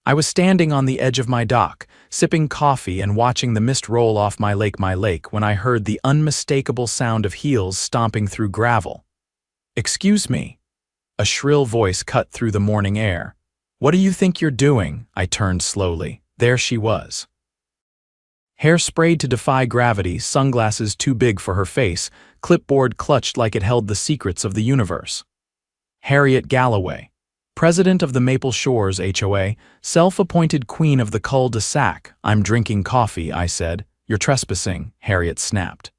I was standing on the edge of my dock, sipping coffee and watching the mist roll off my lake, when I heard the unmistakable sound of heels stomping through gravel. "Excuse me." A shrill voice cut through the morning air. "What do you think you're doing?" I turned slowly. There she was. Hair sprayed to defy gravity, sunglasses too big for her face, clipboard clutched like it held the secrets of the universe. Harriet Galloway, president of the Maple Shores HOA, self-appointed queen of the cul-de-sac. "I'm drinking coffee," I said. "You're trespassing," Harriet snapped.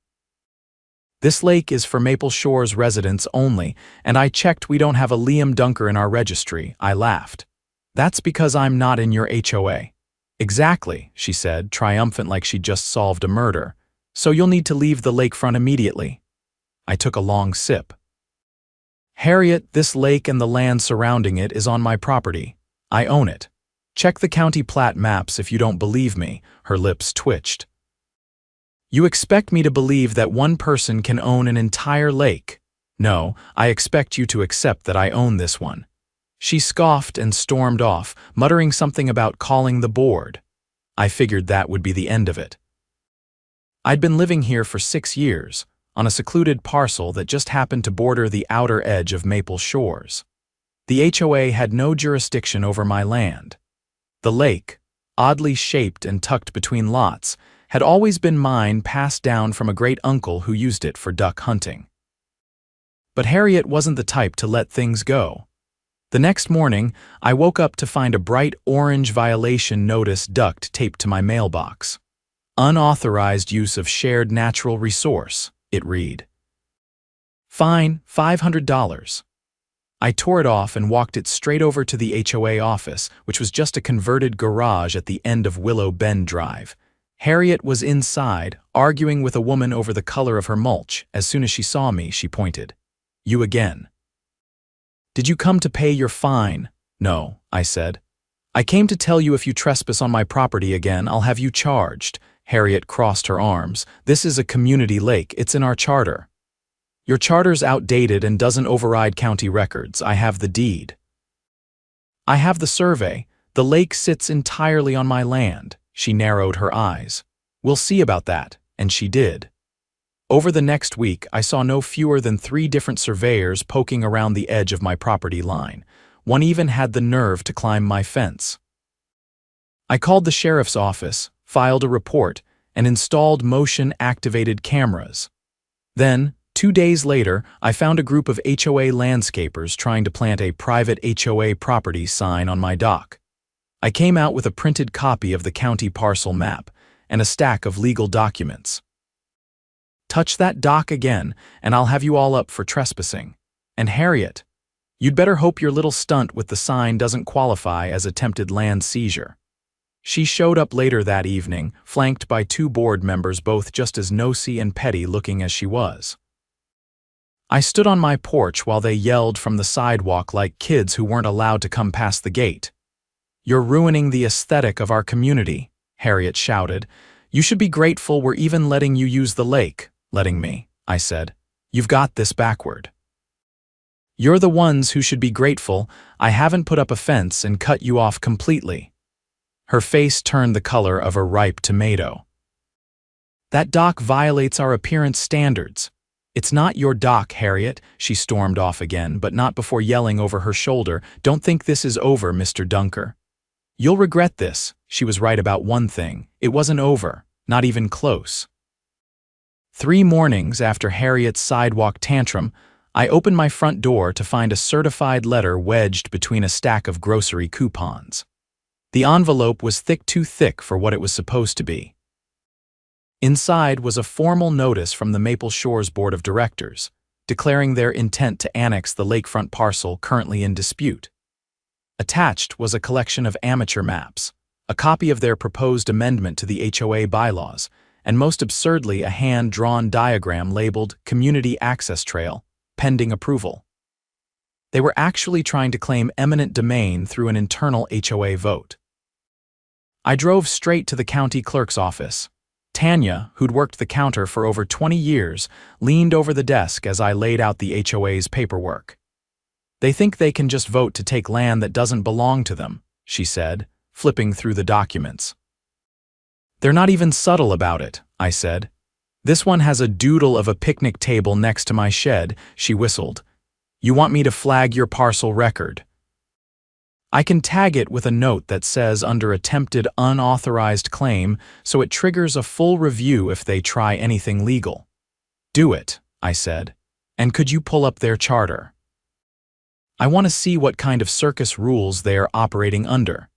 "This lake is for Maple Shores residents only, and I checked we don't have a Liam Dunker in our registry," I laughed. "That's because I'm not in your HOA." "Exactly," she said, triumphant like she'd just solved a murder. "So you'll need to leave the lakefront immediately." I took a long sip. "Harriet, this lake and the land surrounding it is on my property. I own it. Check the county plat maps if you don't believe me." Her lips twitched. "You expect me to believe that one person can own an entire lake? No, I expect you to accept that I own this one." She scoffed and stormed off, muttering something about calling the board. I figured that would be the end of it. I'd been living here for 6 years, on a secluded parcel that just happened to border the outer edge of Maple Shores. The HOA had no jurisdiction over my land. The lake, oddly shaped and tucked between lots, had always been mine, passed down from a great-uncle who used it for duck hunting. But Harriet wasn't the type to let things go. The next morning, I woke up to find a bright orange violation notice duct taped to my mailbox. "Unauthorized use of shared natural resource," it read. "Fine, $500. I tore it off and walked it straight over to the HOA office, which was just a converted garage at the end of Willow Bend Drive. Harriet was inside, arguing with a woman over the color of her mulch. As soon as she saw me, she pointed. "You again." "Did you come to pay your fine?" "No," I said. "I came to tell you if you trespass on my property again, I'll have you charged." Harriet crossed her arms. "This is a community lake. It's in our charter." "Your charter's outdated and doesn't override county records. I have the deed." "I have the survey. The lake sits entirely on my land." She narrowed her eyes. "We'll see about that," and she did. Over the next week, I saw no fewer than 3 different surveyors poking around the edge of my property line. One even had the nerve to climb my fence. I called the sheriff's office, filed a report, and installed motion-activated cameras. Then, 2 days later, I found a group of HOA landscapers trying to plant a private HOA property sign on my dock. I came out with a printed copy of the county parcel map and a stack of legal documents. "Touch that dock again, and I'll have you all up for trespassing. And Harriet, you'd better hope your little stunt with the sign doesn't qualify as attempted land seizure." She showed up later that evening, flanked by 2 board members, both just as nosy and petty looking as she was. I stood on my porch while they yelled from the sidewalk like kids who weren't allowed to come past the gate. "You're ruining the aesthetic of our community," Harriet shouted. "You should be grateful we're even letting you use the lake." "Letting me," I said. "You've got this backward." "You're the ones who should be grateful I haven't put up a fence and cut you off completely." Her face turned the color of a ripe tomato. "That dock violates our appearance standards." "It's not your dock, Harriet," she stormed off again, but not before yelling over her shoulder, "Don't think this is over, Mr. Dunker. You'll regret this." She was right about one thing. It wasn't over, not even close. 3 mornings after Harriet's sidewalk tantrum, I opened my front door to find a certified letter wedged between a stack of grocery coupons. The envelope was too thick for what it was supposed to be. Inside was a formal notice from the Maple Shores Board of Directors, declaring their intent to annex the lakefront parcel currently in dispute. Attached was a collection of amateur maps, a copy of their proposed amendment to the HOA bylaws, and most absurdly a hand-drawn diagram labeled Community Access Trail, pending approval. They were actually trying to claim eminent domain through an internal HOA vote. I drove straight to the county clerk's office. Tanya, who'd worked the counter for over 20 years, leaned over the desk as I laid out the HOA's paperwork. "They think they can just vote to take land that doesn't belong to them," she said, flipping through the documents. "They're not even subtle about it," I said. "This one has a doodle of a picnic table next to my shed," she whistled. "You want me to flag your parcel record? I can tag it with a note that says under attempted unauthorized claim, so it triggers a full review if they try anything legal." "Do it," I said. "And could you pull up their charter? I want to see what kind of circus rules they are operating under."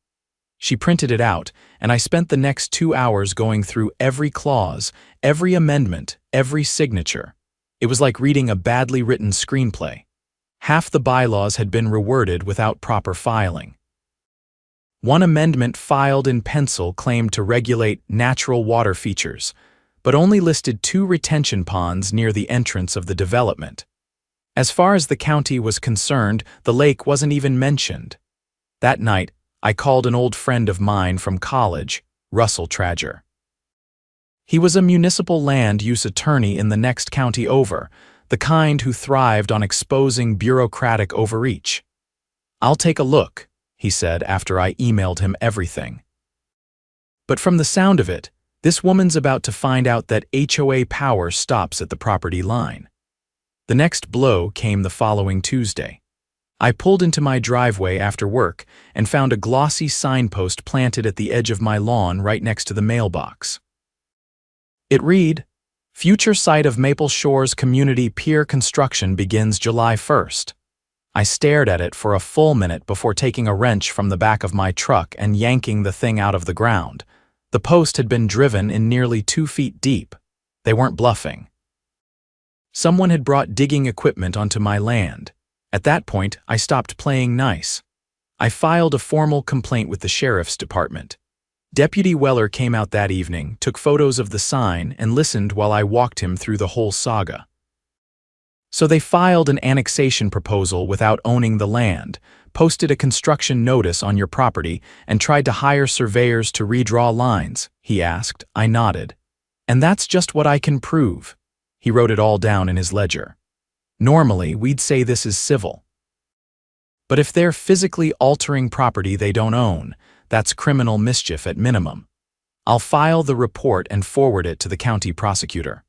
She printed it out, and I spent the next 2 hours going through every clause, every amendment, every signature. It was like reading a badly written screenplay. Half the bylaws had been reworded without proper filing. One amendment filed in pencil claimed to regulate natural water features, but only listed 2 retention ponds near the entrance of the development. As far as the county was concerned, the lake wasn't even mentioned. That night, I called an old friend of mine from college, Russell Trager. He was a municipal land use attorney in the next county over, the kind who thrived on exposing bureaucratic overreach. "I'll take a look," he said after I emailed him everything. But from the sound of it, this woman's about to find out that HOA power stops at the property line. The next blow came the following Tuesday. I pulled into my driveway after work and found a glossy signpost planted at the edge of my lawn right next to the mailbox. It read, "Future site of Maple Shores Community Pier construction begins July 1st. I stared at it for a full minute before taking a wrench from the back of my truck and yanking the thing out of the ground. The post had been driven in nearly 2 feet deep. They weren't bluffing. Someone had brought digging equipment onto my land. At that point, I stopped playing nice. I filed a formal complaint with the sheriff's department. Deputy Weller came out that evening, took photos of the sign, and listened while I walked him through the whole saga. So they filed an annexation proposal without owning the land, posted a construction notice on your property, and tried to hire surveyors to redraw lines, he asked. I nodded. "And that's just what I can prove." He wrote it all down in his ledger. "Normally, we'd say this is civil. But if they're physically altering property they don't own, that's criminal mischief at minimum. I'll file the report and forward it to the county prosecutor."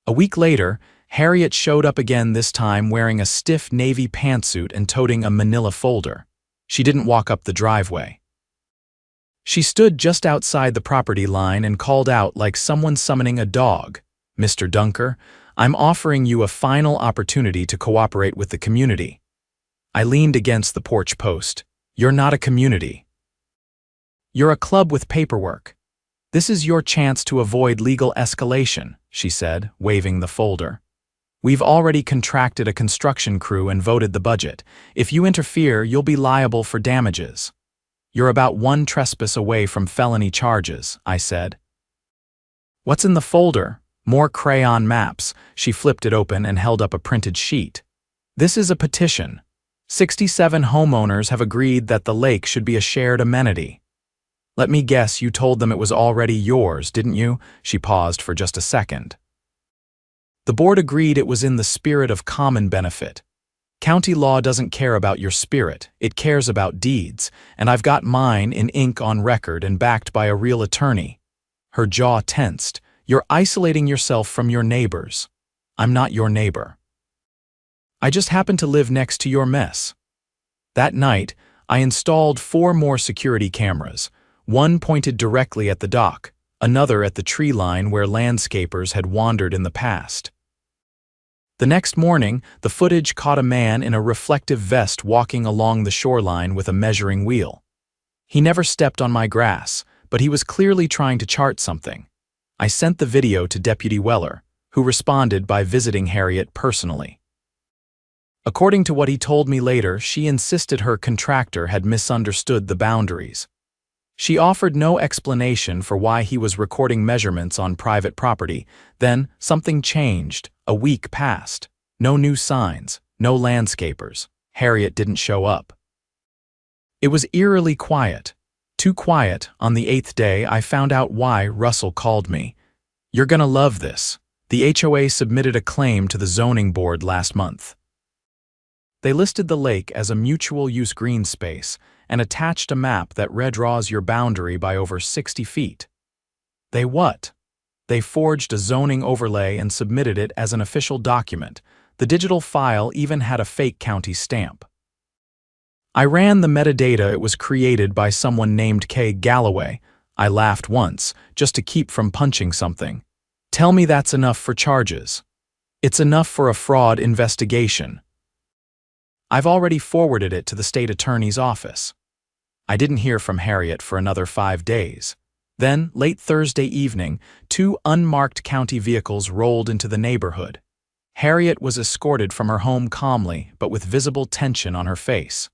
A week later, Harriet showed up again, this time wearing a stiff navy pantsuit and toting a manila folder. She didn't walk up the driveway. She stood just outside the property line and called out like someone summoning a dog. "Mr. Dunker, I'm offering you a final opportunity to cooperate with the community." I leaned against the porch post. "You're not a community. You're a club with paperwork. This is your chance to avoid legal escalation," she said, waving the folder. "We've already contracted a construction crew and voted the budget. If you interfere, you'll be liable for damages." "You're about 1 trespass away from felony charges," I said. "What's in the folder?" More crayon maps. She flipped it open and held up a printed sheet. "This is a petition. 67 homeowners have agreed that the lake should be a shared amenity." "Let me guess, you told them it was already yours, didn't you?" She paused for just a second. "The board agreed it was in the spirit of common benefit. County law doesn't care about your spirit, it cares about deeds, and I've got mine in ink on record and backed by a real attorney." Her jaw tensed. "You're isolating yourself from your neighbors." "I'm not your neighbor. I just happen to live next to your mess." That night, I installed 4 more security cameras. One pointed directly at the dock, another at the tree line where landscapers had wandered in the past. The next morning, the footage caught a man in a reflective vest walking along the shoreline with a measuring wheel. He never stepped on my grass, but he was clearly trying to chart something. I sent the video to Deputy Weller, who responded by visiting Harriet personally. According to what he told me later, she insisted her contractor had misunderstood the boundaries. She offered no explanation for why he was recording measurements on private property. Then, something changed. A week passed. No new signs, no landscapers. Harriet didn't show up. It was eerily quiet. Too quiet. On the 8th day, I found out why Russell called me. "You're gonna love this. The HOA submitted a claim to the zoning board last month. They listed the lake as a mutual use green space, and attached a map that redraws your boundary by over 60 feet. They what? They forged a zoning overlay and submitted it as an official document. The digital file even had a fake county stamp. I ran the metadata. It was created by someone named K. Galloway. I laughed once, just to keep from punching something. Tell me that's enough for charges. It's enough for a fraud investigation. I've already forwarded it to the state attorney's office. I didn't hear from Harriet for another 5 days. Then, late Thursday evening, 2 unmarked county vehicles rolled into the neighborhood. Harriet was escorted from her home calmly, but with visible tension on her face.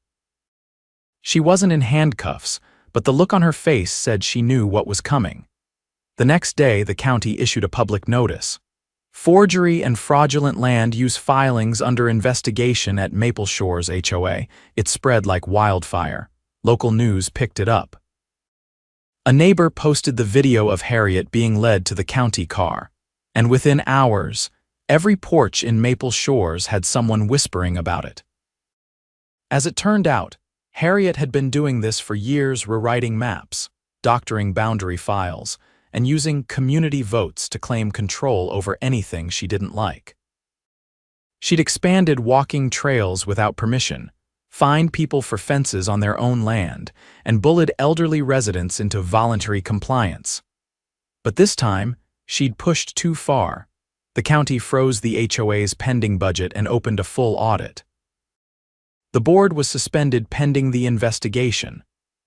She wasn't in handcuffs, but the look on her face said she knew what was coming. The next day, the county issued a public notice. Forgery and fraudulent land use filings under investigation at Maple Shores HOA. It spread like wildfire. Local news picked it up. A neighbor posted the video of Harriet being led to the county car, and within hours, every porch in Maple Shores had someone whispering about it. As it turned out, Harriet had been doing this for years, rewriting maps, doctoring boundary files, and using community votes to claim control over anything she didn't like. She'd expanded walking trails without permission, fined people for fences on their own land, and bullied elderly residents into voluntary compliance. But this time, she'd pushed too far. The county froze the HOA's pending budget and opened a full audit. The board was suspended pending the investigation.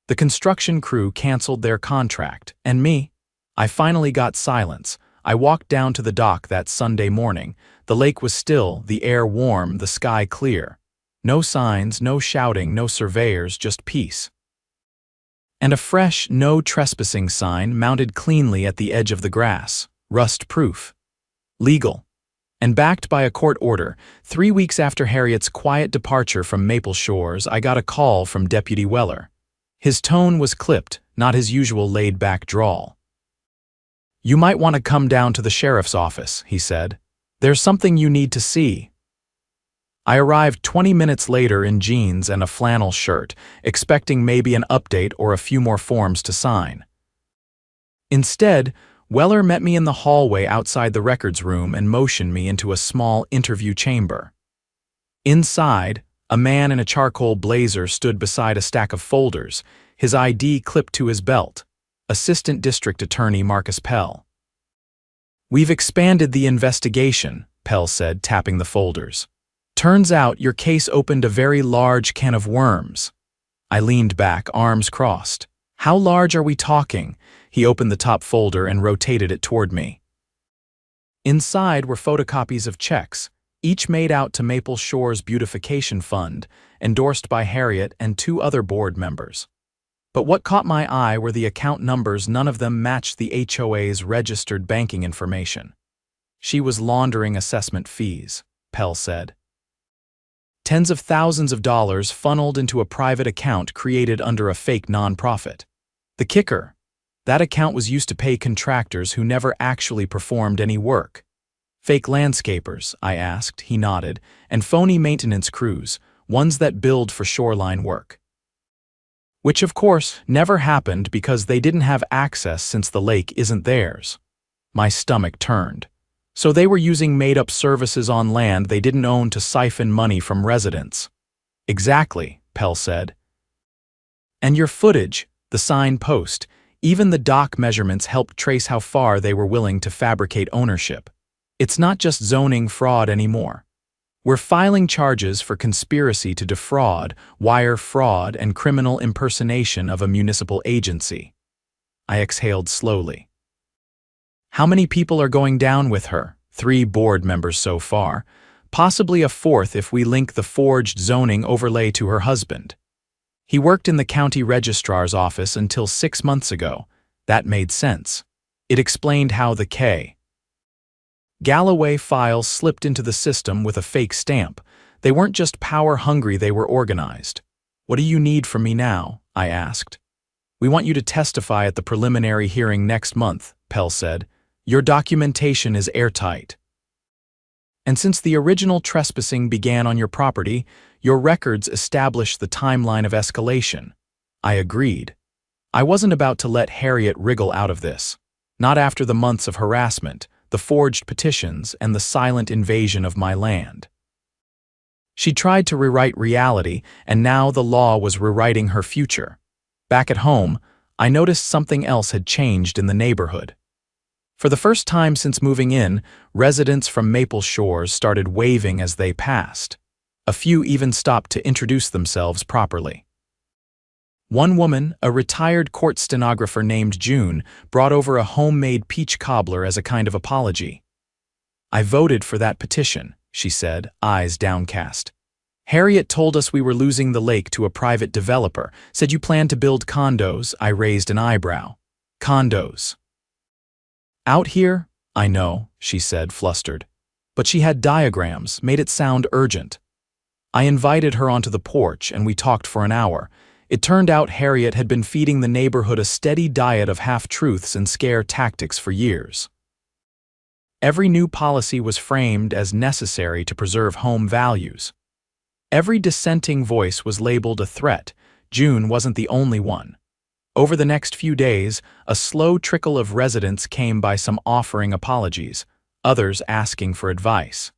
The construction crew canceled their contract, and me, I finally got silence. I walked down to the dock that Sunday morning. The lake was still, the air warm, the sky clear. No signs, no shouting, no surveyors, just peace. And a fresh "No Trespassing" sign mounted cleanly at the edge of the grass, rust-proof. Legal. And backed by a court order. 3 weeks after Harriet's quiet departure from Maple Shores, I got a call from Deputy Weller. His tone was clipped, not his usual laid-back drawl. "You might want to come down to the sheriff's office," he said. "There's something you need to see." I arrived 20 minutes later in jeans and a flannel shirt, expecting maybe an update or a few more forms to sign. Instead, Weller met me in the hallway outside the records room and motioned me into a small interview chamber. Inside, a man in a charcoal blazer stood beside a stack of folders, his ID clipped to his belt. Assistant District Attorney Marcus Pell. "We've expanded the investigation," Pell said, tapping the folders. "Turns out your case opened a very large can of worms." I leaned back, arms crossed. "How large are we talking?" He opened the top folder and rotated it toward me. Inside were photocopies of checks, each made out to Maple Shores Beautification Fund, endorsed by Harriet and 2 other board members. But what caught my eye were the account numbers. None of them matched the HOA's registered banking information. She was laundering assessment fees, Pell said. Tens of thousands of dollars funneled into a private account created under a fake nonprofit. The kicker: that account was used to pay contractors who never actually performed any work. "Fake landscapers?" I asked. He nodded. "And phony maintenance crews, ones that billed for shoreline work." Which, of course, never happened because they didn't have access since the lake isn't theirs. My stomach turned. So they were using made-up services on land they didn't own to siphon money from residents. "Exactly," Pell said. "And your footage, the sign post, even the dock measurements helped trace how far they were willing to fabricate ownership. It's not just zoning fraud anymore. We're filing charges for conspiracy to defraud, wire fraud, and criminal impersonation of a municipal agency." I exhaled slowly. "How many people are going down with her?" 3 board members so far. Possibly a 4th if we link the forged zoning overlay to her husband. He worked in the county registrar's office until 6 months ago. That made sense. It explained how the K. Galloway files slipped into the system with a fake stamp. They weren't just power-hungry, they were organized. "What do you need from me now?" I asked. "We want you to testify at the preliminary hearing next month," Pell said. "Your documentation is airtight. And since the original trespassing began on your property, your records establish the timeline of escalation. I agreed. I wasn't about to let Harriet wriggle out of this. Not after the months of harassment, the forged petitions, and the silent invasion of my land. She tried to rewrite reality, and now the law was rewriting her future. Back at home, I noticed something else had changed in the neighborhood. For the first time since moving in, residents from Maple Shores started waving as they passed. A few even stopped to introduce themselves properly. One woman, a retired court stenographer named June, brought over a homemade peach cobbler as a kind of apology. "I voted for that petition," she said, eyes downcast. "Harriet told us we were losing the lake to a private developer, said you planned to build condos." I raised an eyebrow. "Condos? Out here?" "I know," she said, flustered. But she had diagrams, made it sound urgent. I invited her onto the porch and we talked for an hour. It turned out Harriet had been feeding the neighborhood a steady diet of half-truths and scare tactics for years. Every new policy was framed as necessary to preserve home values. Every dissenting voice was labeled a threat. June wasn't the only one. Over the next few days, a slow trickle of residents came by, some offering apologies, others asking for advice.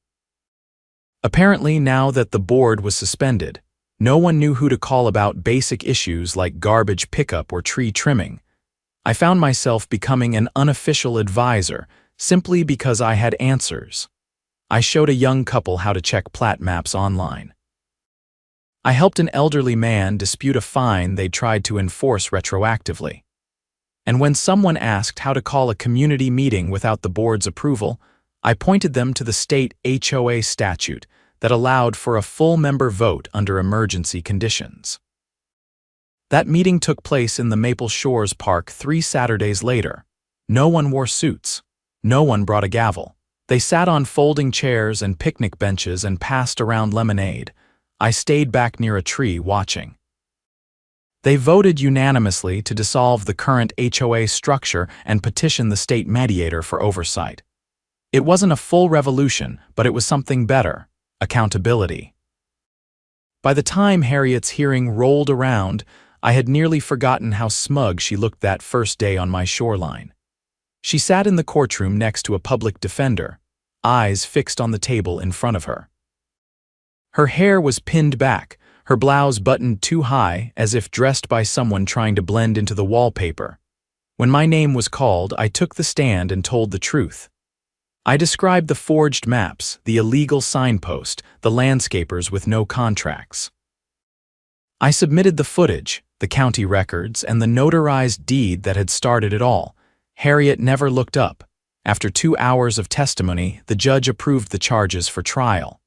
Apparently, now that the board was suspended, no one knew who to call about basic issues like garbage pickup or tree trimming. I found myself becoming an unofficial advisor simply because I had answers. I showed a young couple how to check plat maps online. I helped an elderly man dispute a fine they tried to enforce retroactively. And when someone asked how to call a community meeting without the board's approval, I pointed them to the state HOA statute that allowed for a full member vote under emergency conditions. That meeting took place in the Maple Shores Park 3 Saturdays later. No one wore suits. No one brought a gavel. They sat on folding chairs and picnic benches and passed around lemonade. I stayed back near a tree watching. They voted unanimously to dissolve the current HOA structure and petition the state mediator for oversight. It wasn't a full revolution, but it was something better: accountability. By the time Harriet's hearing rolled around, I had nearly forgotten how smug she looked that first day on my shoreline. She sat in the courtroom next to a public defender, eyes fixed on the table in front of her. Her hair was pinned back, her blouse buttoned too high, as if dressed by someone trying to blend into the wallpaper. When my name was called, I took the stand and told the truth. I described the forged maps, the illegal signpost, the landscapers with no contracts. I submitted the footage, the county records, and the notarized deed that had started it all. Harriet never looked up. After 2 hours of testimony, the judge approved the charges for trial.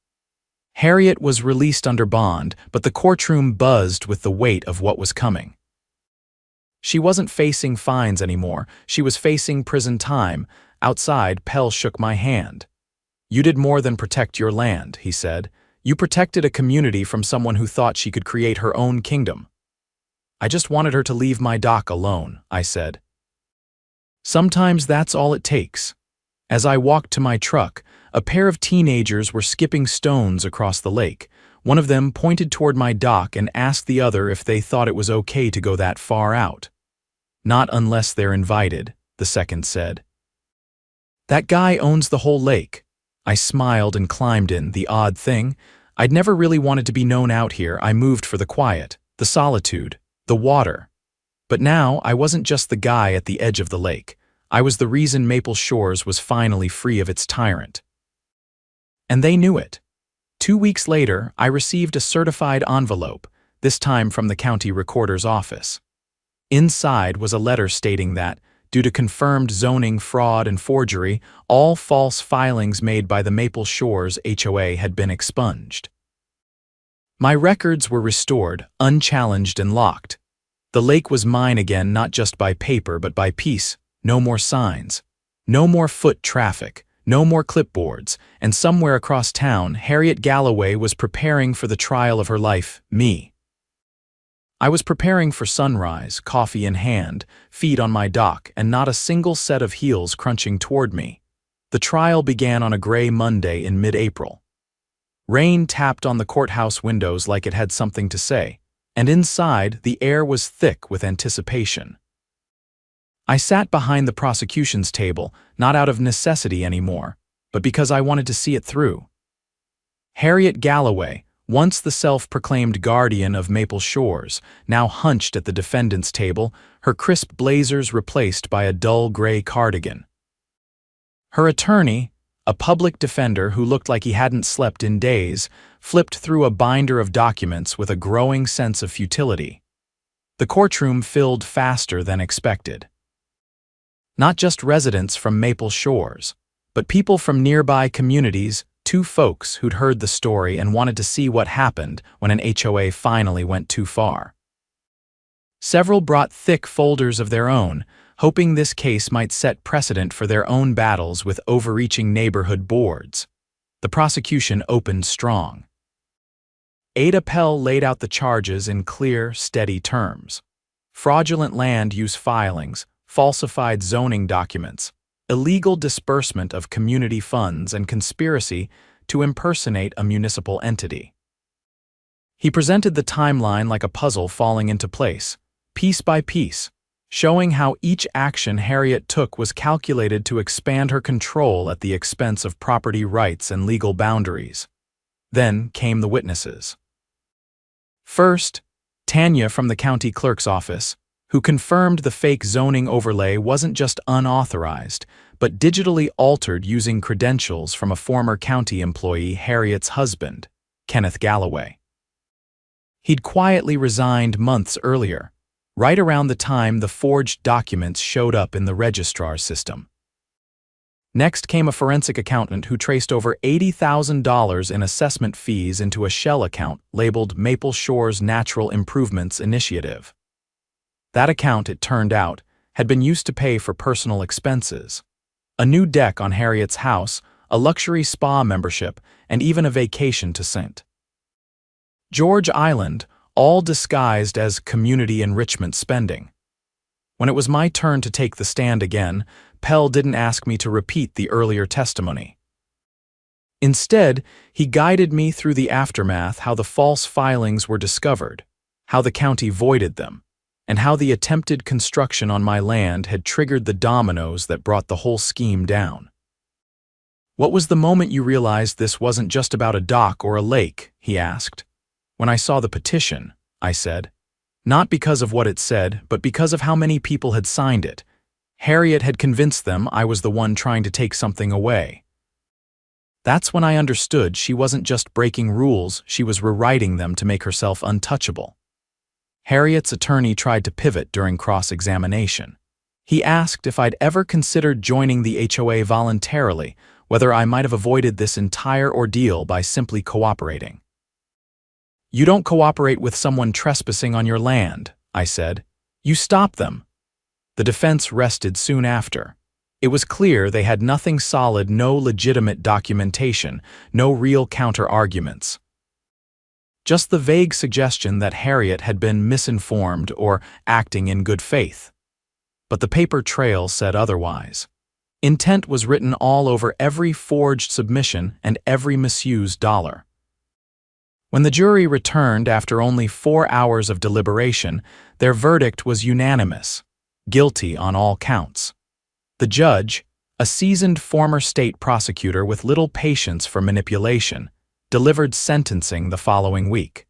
Harriet was released under bond, but the courtroom buzzed with the weight of what was coming. She wasn't facing fines anymore, she was facing prison time. Outside, Pell shook my hand. "You did more than protect your land," he said. "You protected a community from someone who thought she could create her own kingdom." "I just wanted her to leave my dock alone," I said. Sometimes that's all it takes. As I walked to my truck, a pair of teenagers were skipping stones across the lake. One of them pointed toward my dock and asked the other if they thought it was okay to go that far out. "Not unless they're invited," the second said. "That guy owns the whole lake." I smiled and climbed in. The odd thing, I'd never really wanted to be known out here. I moved for the quiet, the solitude, the water. But now I wasn't just the guy at the edge of the lake. I was the reason Maple Shores was finally free of its tyrant. And they knew it. 2 weeks later, I received a certified envelope, this time from the county recorder's office. Inside was a letter stating that, due to confirmed zoning fraud and forgery, all false filings made by the Maple Shores HOA had been expunged. My records were restored, unchallenged and locked. The lake was mine again, not just by paper but by piece. No more signs. No more foot traffic. No more clipboards. And somewhere across town, Harriet Galloway was preparing for the trial of her life, me. I was preparing for sunrise, coffee in hand, feet on my dock, and not a single set of heels crunching toward me. The trial began on a gray Monday in mid-April. Rain tapped on the courthouse windows like it had something to say. and inside the air was thick with anticipation. I sat behind the prosecution's table, not out of necessity anymore, but because I wanted to see it through. Harriet Galloway, once the self-proclaimed guardian of Maple Shores, now hunched at the defendant's table, her crisp blazers replaced by a dull gray cardigan. Her attorney, a public defender who looked like he hadn't slept in days, flipped through a binder of documents with a growing sense of futility. The courtroom filled faster than expected. Not just residents from Maple Shores, but people from nearby communities, two folks who'd heard the story and wanted to see what happened when an HOA finally went too far. Several brought thick folders of their own, hoping this case might set precedent for their own battles with overreaching neighborhood boards. The prosecution opened strong. Ada Pell laid out the charges in clear, steady terms. Fraudulent land use filings, falsified zoning documents, illegal disbursement of community funds, and conspiracy to impersonate a municipal entity. He presented the timeline like a puzzle falling into place, piece by piece, showing how each action Harriet took was calculated to expand her control at the expense of property rights and legal boundaries. Then came the witnesses. First, Tanya from the county clerk's office, who confirmed the fake zoning overlay wasn't just unauthorized, but digitally altered using credentials from a former county employee, Harriet's husband, Kenneth Galloway. He'd quietly resigned months earlier, right around the time the forged documents showed up in the registrar's system. Next came a forensic accountant who traced over $80,000 in assessment fees into a shell account labeled Maple Shores Natural Improvements Initiative. That account, it turned out, had been used to pay for personal expenses. A new deck on Harriet's house, a luxury spa membership, and even a vacation to St. George Island, all disguised as community enrichment spending. When it was my turn to take the stand again, Pell didn't ask me to repeat the earlier testimony. Instead, he guided me through the aftermath, how the false filings were discovered, how the county voided them, and how the attempted construction on my land had triggered the dominoes that brought the whole scheme down. "What was the moment you realized this wasn't just about a dock or a lake?" he asked. "When I saw the petition," I said. Not because of what it said, but because of how many people had signed it. Harriet had convinced them I was the one trying to take something away. That's when I understood she wasn't just breaking rules, she was rewriting them to make herself untouchable. Harriet's attorney tried to pivot during cross-examination. He asked if I'd ever considered joining the HOA voluntarily, whether I might have avoided this entire ordeal by simply cooperating. "You don't cooperate with someone trespassing on your land," I said. "You stop them." The defense rested soon after. It was clear they had nothing solid, no legitimate documentation, no real counter-arguments. Just the vague suggestion that Harriet had been misinformed or acting in good faith. But the paper trail said otherwise. Intent was written all over every forged submission and every misused dollar. When the jury returned after only 4 hours of deliberation, their verdict was unanimous: guilty on all counts. The judge, a seasoned former state prosecutor with little patience for manipulation, delivered sentencing the following week.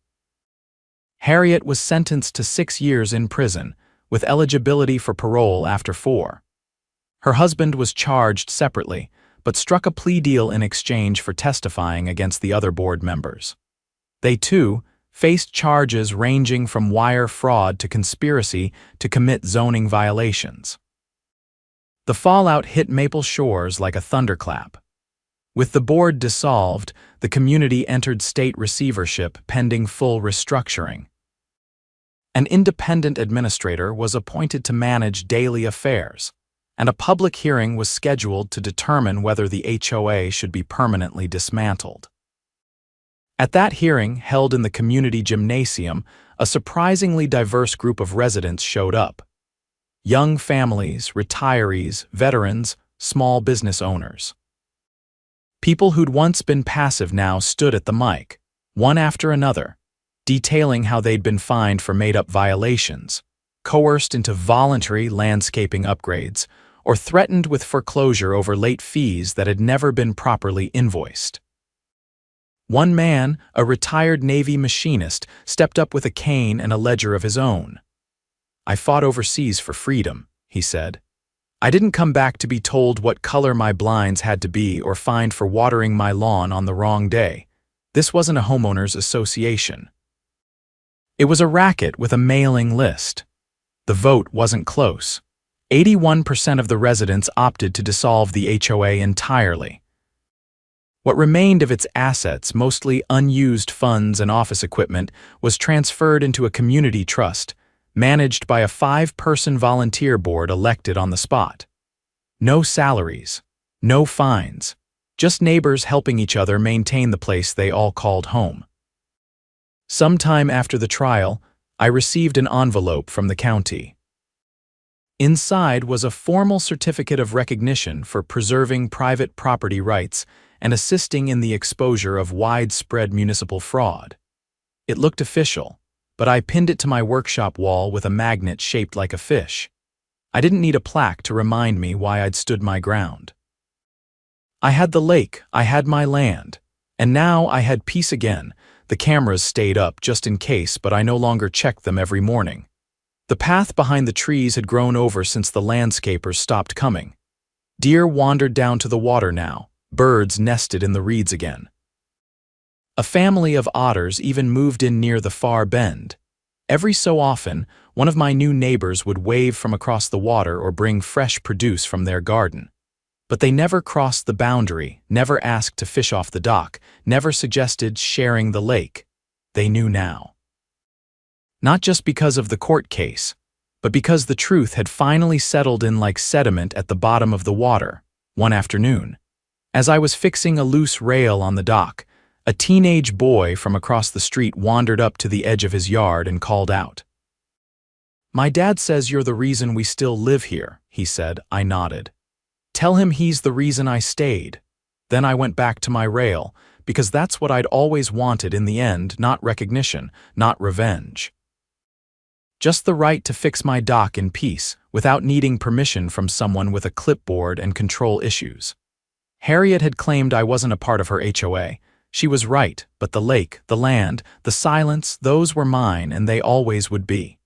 Harriet was sentenced to 6 years in prison, with eligibility for parole after 4. Her husband was charged separately, but struck a plea deal in exchange for testifying against the other board members. They, too, faced charges ranging from wire fraud to conspiracy to commit zoning violations. The fallout hit Maple Shores like a thunderclap. With the board dissolved, the community entered state receivership pending full restructuring. An independent administrator was appointed to manage daily affairs, and a public hearing was scheduled to determine whether the HOA should be permanently dismantled. At that hearing, held in the community gymnasium, a surprisingly diverse group of residents showed up. Young families, retirees, veterans, small business owners. People who'd once been passive now stood at the mic, one after another, detailing how they'd been fined for made-up violations, coerced into voluntary landscaping upgrades, or threatened with foreclosure over late fees that had never been properly invoiced. One man, a retired Navy machinist, stepped up with a cane and a ledger of his own. "I fought overseas for freedom," he said. "I didn't come back to be told what color my blinds had to be or fined for watering my lawn on the wrong day. This wasn't a homeowners association. It was a racket with a mailing list." The vote wasn't close. 81% of the residents opted to dissolve the HOA entirely. What remained of its assets, mostly unused funds and office equipment, was transferred into a community trust, managed by a 5-person volunteer board elected on the spot. No salaries, no fines, just neighbors helping each other maintain the place they all called home. Sometime after the trial, I received an envelope from the county. Inside was a formal certificate of recognition for preserving private property rights and assisting in the exposure of widespread municipal fraud. It looked official, but I pinned it to my workshop wall with a magnet shaped like a fish. I didn't need a plaque to remind me why I'd stood my ground. I had the lake, I had my land, and now I had peace again. The cameras stayed up just in case, but I no longer checked them every morning. The path behind the trees had grown over since the landscapers stopped coming. Deer wandered down to the water now. Birds nested in the reeds again. A family of otters even moved in near the far bend. Every so often, one of my new neighbors would wave from across the water or bring fresh produce from their garden. But they never crossed the boundary, never asked to fish off the dock, never suggested sharing the lake. They knew now. Not just because of the court case, but because the truth had finally settled in like sediment at the bottom of the water, one afternoon. As I was fixing a loose rail on the dock, a teenage boy from across the street wandered up to the edge of his yard and called out. "My dad says you're the reason we still live here," he said. I nodded. "Tell him he's the reason I stayed." Then I went back to my rail, because that's what I'd always wanted in the end, not recognition, not revenge. Just the right to fix my dock in peace, without needing permission from someone with a clipboard and control issues. Harriet had claimed I wasn't a part of her HOA. She was right, but the lake, the land, the silence, those were mine, and they always would be.